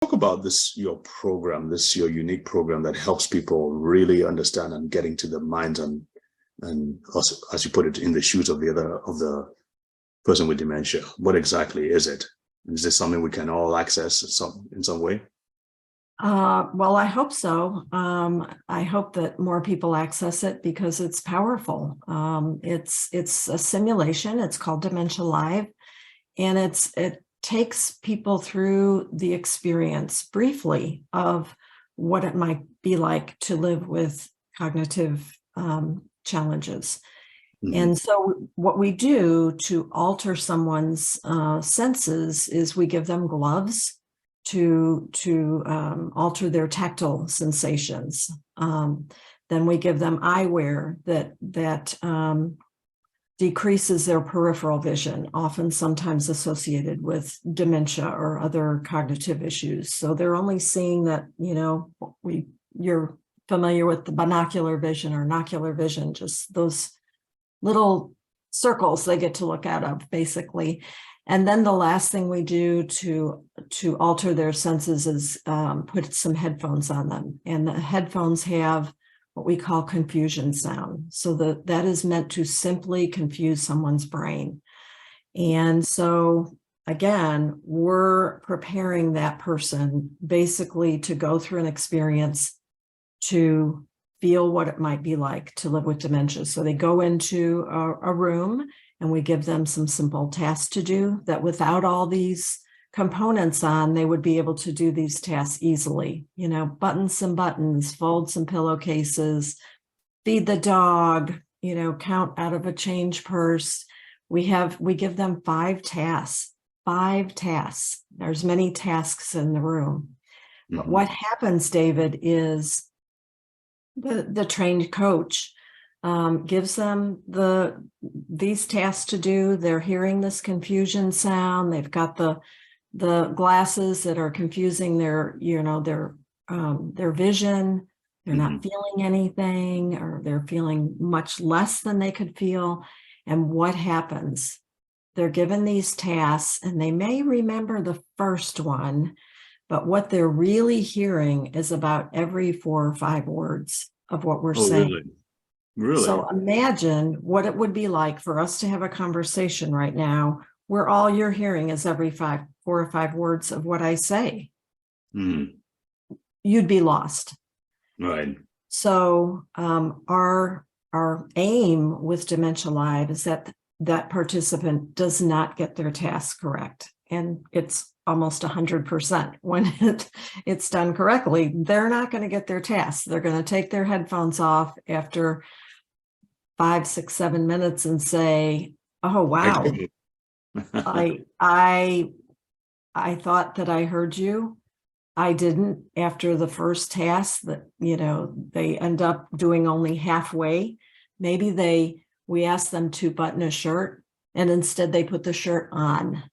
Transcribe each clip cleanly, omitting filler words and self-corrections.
Talk about this, your program, this your unique program that helps people really understand and get into the minds and also, as you put it, in the shoes of the person with dementia. What exactly is it? Is this something we can all access in some way? Well, I hope so. I hope that more people access it because it's powerful. It's a simulation. It's called Dementia Live, and it takes people through the experience briefly of what it might be like to live with cognitive challenges. Mhm. And so what we do to alter someone's senses is we give them gloves to alter their tactile sensations. Then we give them eyewear that decreases their peripheral vision, often sometimes associated with dementia or other cognitive issues. So they're only seeing that, you're familiar with the binocular vision or ocular vision, just those little circles they get to look out of, basically. And then the last thing we do to alter their senses is put some headphones on them. And the headphones have what we call confusion sound. So that is meant to simply confuse someone's brain. And so again, we're preparing that person basically to go through an experience to feel what it might be like to live with dementia. So they go into a room and we give them some simple tasks to do that without all these components on, they would be able to do these tasks easily. Button some buttons, fold some pillowcases, feed the dog, count out of a change purse. We give them 5 tasks. There's many tasks in the room. Mm-hmm. But what happens, David, is the trained coach gives them these tasks to do. They're hearing this confusion sound. They've got the glasses that are confusing their vision. They're not feeling anything, or they're feeling much less than they could feel. And what happens? They're given these tasks, and they may remember the first one, but what they're really hearing is about every 4 or 5 words of what we're saying. Really? So imagine what it would be like for us to have a conversation right now where all you're hearing is every 4 or 5 words of what I say. You'd be lost. Right. So our aim with Dementia Live is that participant does not get their task correct. And it's almost 100% when it's done correctly. They're not going to get their tasks. They're going to take their headphones off after 5, 6, 7 minutes and say, "Oh, wow, I thought that I heard you. I didn't." After the first task, that they end up doing only halfway. Maybe we ask them to button a shirt, and instead they put the shirt on.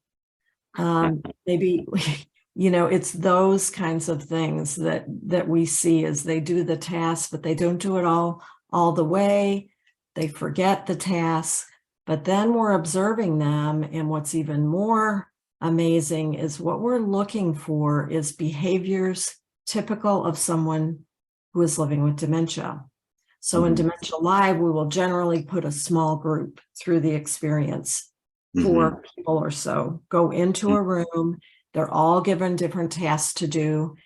Maybe it's those kinds of things that we see as they do the task, but they don't do it all the way. They forget the task, but then we're observing them. And what's even more amazing is what we're looking for is behaviors typical of someone who is living with dementia. So in Dementia Live, we will generally put a small group through the experience. 4 people or so go into a room. They're all given different tasks to do.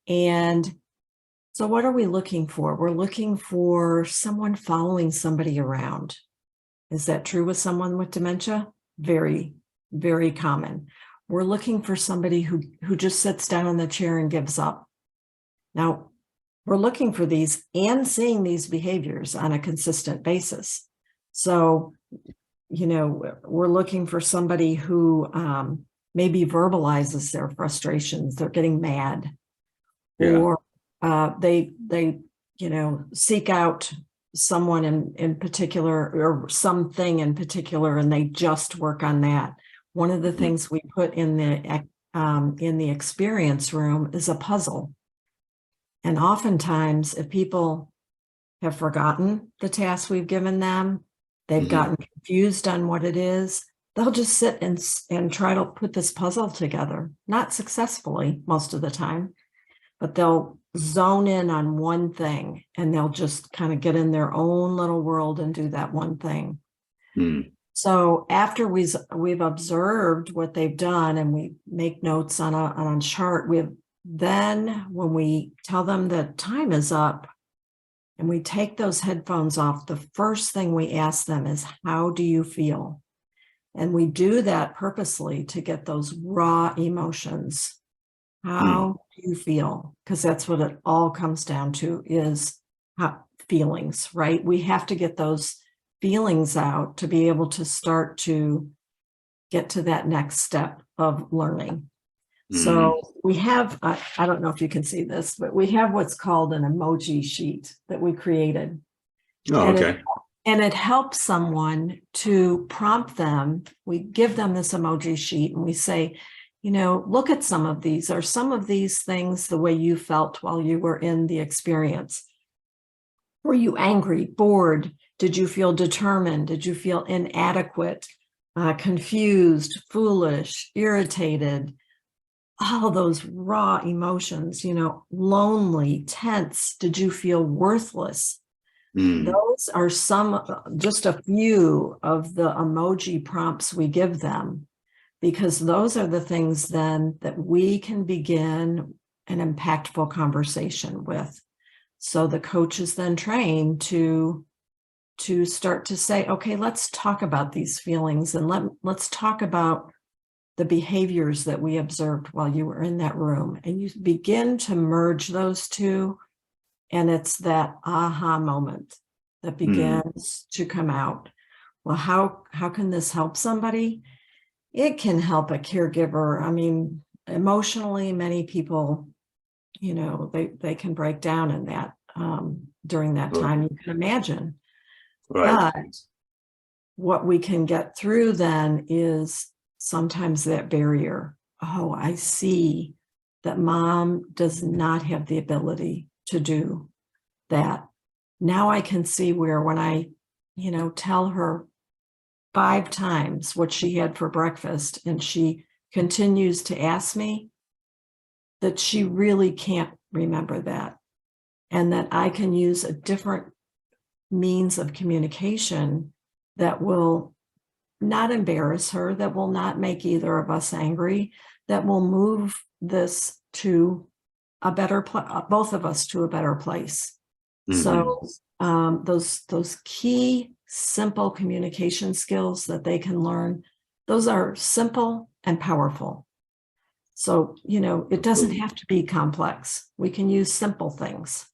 And so what are we looking for? We're looking for someone following somebody around. Is that true with someone with dementia? Very, very common. We're looking for somebody who just sits down in the chair and gives up. Now, we're looking for these and seeing these behaviors on a consistent basis. So we're looking for somebody who maybe verbalizes their frustrations. They're getting mad, or they seek out someone in particular or something in particular, and they just work on that. One of the things we put in the experience room is a puzzle, and oftentimes, if people have forgotten the task we've given them, they've gotten confused on what it is, they'll just sit and try to put this puzzle together, not successfully most of the time, but they'll zone in on one thing and they'll just kind of get in their own little world and do that one thing. Mm. So after we've observed what they've done and we make notes on a chart, then when we tell them that time is up and we take those headphones off, the first thing we ask them is, how do you feel? And we do that purposely to get those raw emotions. How do you feel? Because that's what it all comes down to, is feelings, right? We have to get those feelings out to be able to start to get to that next step of learning. So we have, I don't know if you can see this, but we have what's called an emoji sheet that we created. Oh, And okay. it helps someone to prompt them. We give them this emoji sheet and we say, look at some of these. Are some of these things the way you felt while you were in the experience? Were you angry, bored? Did you feel determined? Did you feel inadequate, confused, foolish, irritated? All those raw emotions, lonely, tense. Did you feel worthless? Those are just a few of the emoji prompts we give them, because those are the things then that we can begin an impactful conversation with. So the coach is then trained to start to say, okay, let's talk about these feelings and let's talk about the behaviors that we observed while you were in that room. And you begin to merge those two. And it's that aha moment that begins to come out. Well, how can this help somebody? It can help a caregiver. I mean, emotionally, many people, they can break down in that during that time, you can imagine. Right. But what we can get through then is sometimes that barrier. Oh, I see that mom does not have the ability to do that. Now I can see where when I, tell her 5 times what she had for breakfast and she continues to ask me, that she really can't remember that. And that I can use a different means of communication that will not embarrass her, that will not make either of us angry, that will move this to a better both of us to a better place. So those key simple communication skills that they can learn, those are simple and powerful. So, it doesn't have to be complex. We can use simple things.